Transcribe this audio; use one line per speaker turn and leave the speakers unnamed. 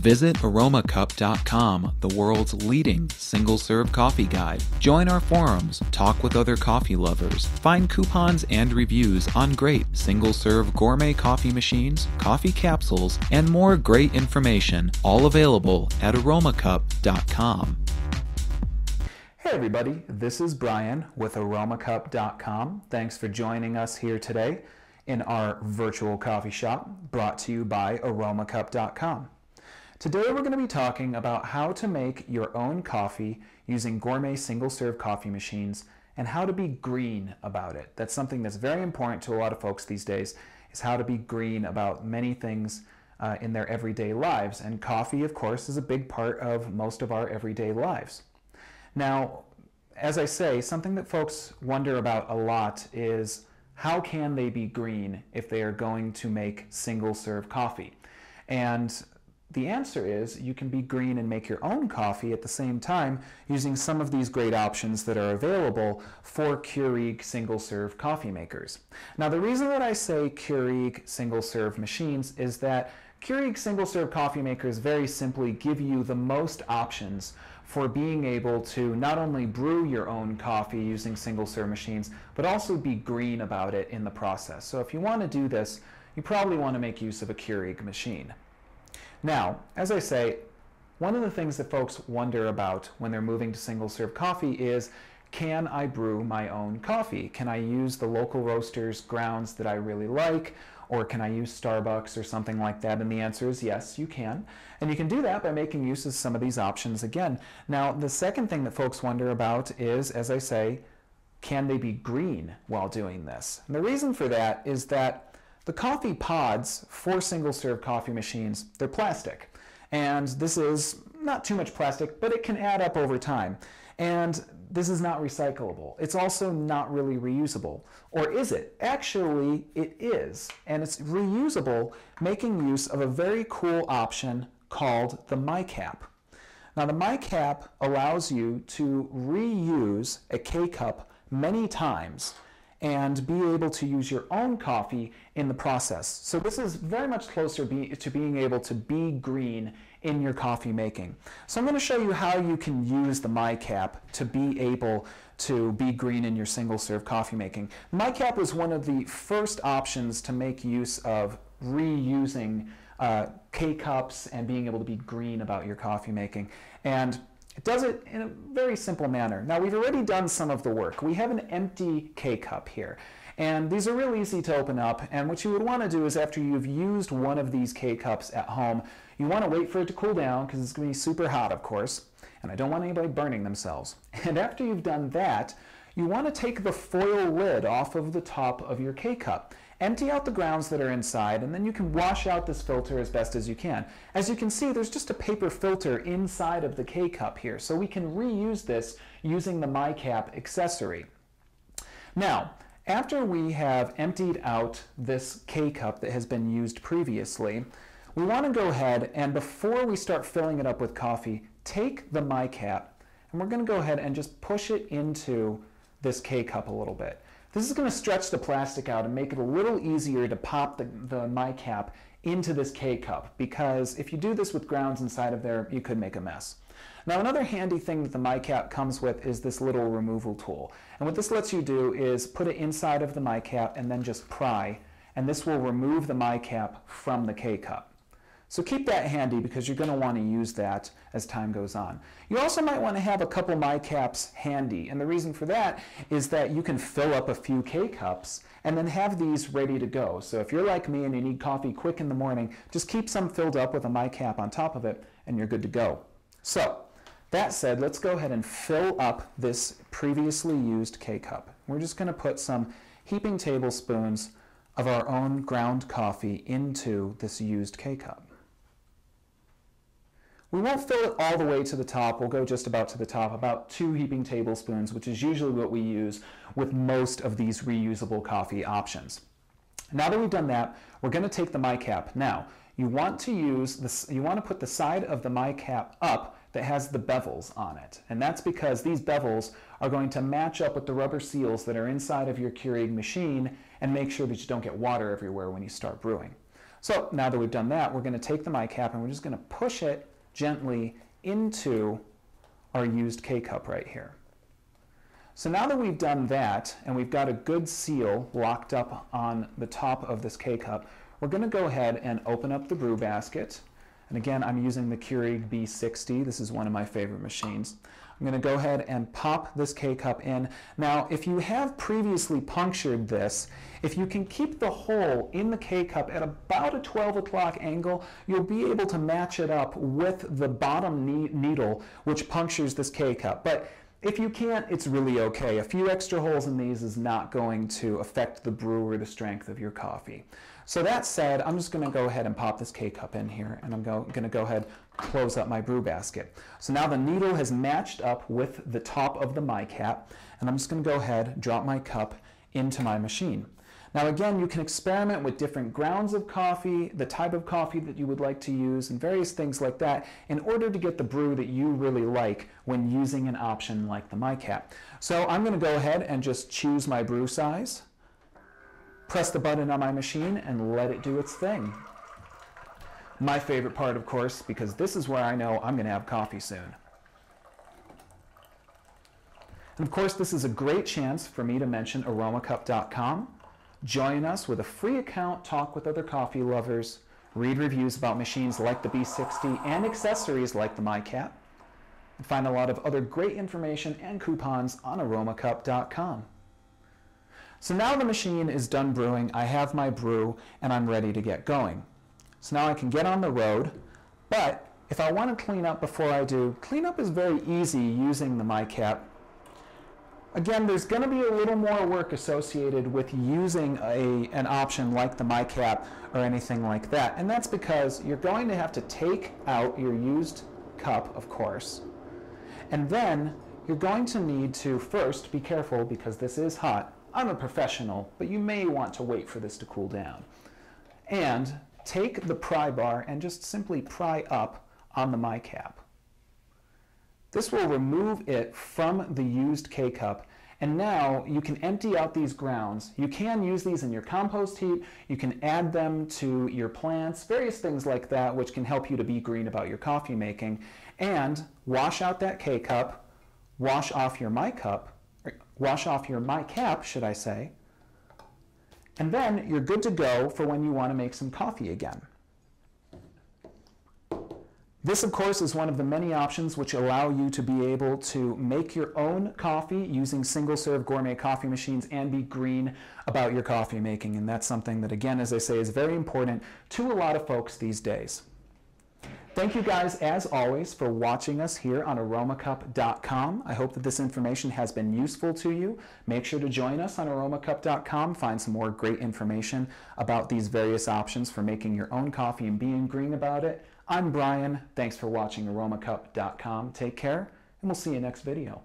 Visit Aromacup.com, the world's leading single-serve coffee guide. Join our forums, talk with other coffee lovers, find coupons and reviews on great single-serve gourmet coffee machines, coffee capsules, and more great information, all available at Aromacup.com.
Hey everybody, this is Brian with Aromacup.com. Thanks for joining us here today in our virtual coffee shop brought to you by Aromacup.com. Today we're going to be talking about how to make your own coffee using gourmet single-serve coffee machines and how to be green about it. That's something that's very important to a lot of folks these days, is how to be green about many things in their everyday lives. And coffee, of course, is a big part of most of our everyday lives. Now, as I say, something that folks wonder about a lot is how can they be green if they are going to make single-serve coffee? And the answer is you can be green and make your own coffee at the same time using some of these great options that are available for Keurig single-serve coffee makers. Now, the reason that I say Keurig single-serve machines is that Keurig single-serve coffee makers very simply give you the most options for being able to not only brew your own coffee using single-serve machines, but also be green about it in the process. So if you want to do this, you probably want to make use of a Keurig machine. Now, as I say, one of the things that folks wonder about when they're moving to single-serve coffee is, can I brew my own coffee? Can I use the local roaster's grounds that I really like? Or can I use Starbucks or something like that? And the answer is yes, you can. And you can do that by making use of some of these options again. Now, the second thing that folks wonder about is, as I say, can they be green while doing this? And the reason for that is that the coffee pods for single-serve coffee machines, they're plastic. And this is not too much plastic, but it can add up over time. And this is not recyclable. It's also not really reusable. Or is it? Actually, it is. And it's reusable, making use of a very cool option called the My-Kap. Now, the My-Kap allows you to reuse a K-cup many times and be able to use your own coffee in the process. So this is very much closer to being able to be green in your coffee making. So I'm going to show you how you can use the My-Kap to be able to be green in your single-serve coffee making. My-Kap was one of the first options to make use of reusing K-cups and being able to be green about your coffee making. And it does it in a very simple manner. Now, we've already done some of the work. We have an empty K-cup here. And these are real easy to open up. And what you would want to do is after you've used one of these K-cups at home, you want to wait for it to cool down because it's going to be super hot, of course. And I don't want anybody burning themselves. And after you've done that, you want to take the foil lid off of the top of your K-cup. Empty out the grounds that are inside, and then you can wash out this filter as best as you can. As you can see, there's just a paper filter inside of the K-cup here, so we can reuse this using the My-Kap accessory. Now, after we have emptied out this K-cup that has been used previously, we want to go ahead and before we start filling it up with coffee, take the My-Kap, and we're going to go ahead and just push it into this K-cup a little bit. This is going to stretch the plastic out and make it a little easier to pop the My-Kap into this K-cup, because if you do this with grounds inside of there, you could make a mess. Now, another handy thing that the My-Kap comes with is this little removal tool. And what this lets you do is put it inside of the My-Kap and then just pry, and this will remove the My-Kap from the K-cup. So keep that handy because you're going to want to use that as time goes on. You also might want to have a couple My-Kaps handy, and the reason for that is that you can fill up a few K-cups and then have these ready to go. So if you're like me and you need coffee quick in the morning, just keep some filled up with a My-Kap on top of it and you're good to go. So that said, let's go ahead and fill up this previously used K-cup. We're just going to put some heaping tablespoons of our own ground coffee into this used K-cup. We won't fill it all the way to the top. We'll go just about to the top, about 2 heaping tablespoons, which is usually what we use with most of these reusable coffee options. Now that we've done that, we're going to take the My-Kap. Now, you want to put the side of the My-Kap up that has the bevels on it. And that's because these bevels are going to match up with the rubber seals that are inside of your Keurig machine and make sure that you don't get water everywhere when you start brewing. So now that we've done that, we're going to take the My-Kap and we're just going to push it gently into our used K-Cup right here. So now that we've done that and we've got a good seal locked up on the top of this K-Cup, we're going to go ahead and open up the brew basket. And again, I'm using the Keurig B60. This is one of my favorite machines. I'm going to go ahead and pop this K-Cup in. Now, if you have previously punctured this, if you can keep the hole in the K-Cup at about a 12 o'clock angle, you'll be able to match it up with the bottom needle which punctures this K-Cup. But if you can't, it's really okay. A few extra holes in these is not going to affect the brew or the strength of your coffee. So that said, I'm just going to go ahead and pop this K-Cup in here, and I'm going to go ahead and close up my brew basket. So now the needle has matched up with the top of the My-Kap, and I'm just going to go ahead and drop my cup into my machine. Now again, you can experiment with different grounds of coffee, the type of coffee that you would like to use, and various things like that in order to get the brew that you really like when using an option like the My-Kap. So I'm going to go ahead and just choose my brew size, press the button on my machine, and let it do its thing. My favorite part, of course, because this is where I know I'm going to have coffee soon. And of course, this is a great chance for me to mention Aromacup.com. Join us with a free account, talk with other coffee lovers, read reviews about machines like the B60 and accessories like the My-Kap, and find a lot of other great information and coupons on Aromacup.com. So now the machine is done brewing, I have my brew, and I'm ready to get going. So now I can get on the road, but if I want to clean up before I do, cleanup is very easy using the My-Kap. Again, there's going to be a little more work associated with using an option like the My-Kap or anything like that, and that's because you're going to have to take out your used cup, of course, and then you're going to need to first be careful because this is hot. I'm a professional, but you may want to wait for this to cool down. And take the pry bar and just simply pry up on the My-Kap. This will remove it from the used K-Cup, and now you can empty out these grounds. You can use these in your compost heap, you can add them to your plants, various things like that which can help you to be green about your coffee making, and wash out that K-Cup, wash off your My-Kap, should I say, and then you're good to go for when you want to make some coffee again. This, of course, is one of the many options which allow you to be able to make your own coffee using single-serve gourmet coffee machines and be green about your coffee making. And that's something that, again, as I say, is very important to a lot of folks these days. Thank you guys, as always, for watching us here on Aromacup.com. I hope that this information has been useful to you. Make sure to join us on Aromacup.com. Find some more great information about these various options for making your own coffee and being green about it. I'm Brian. Thanks for watching Aromacup.com. Take care, and we'll see you next video.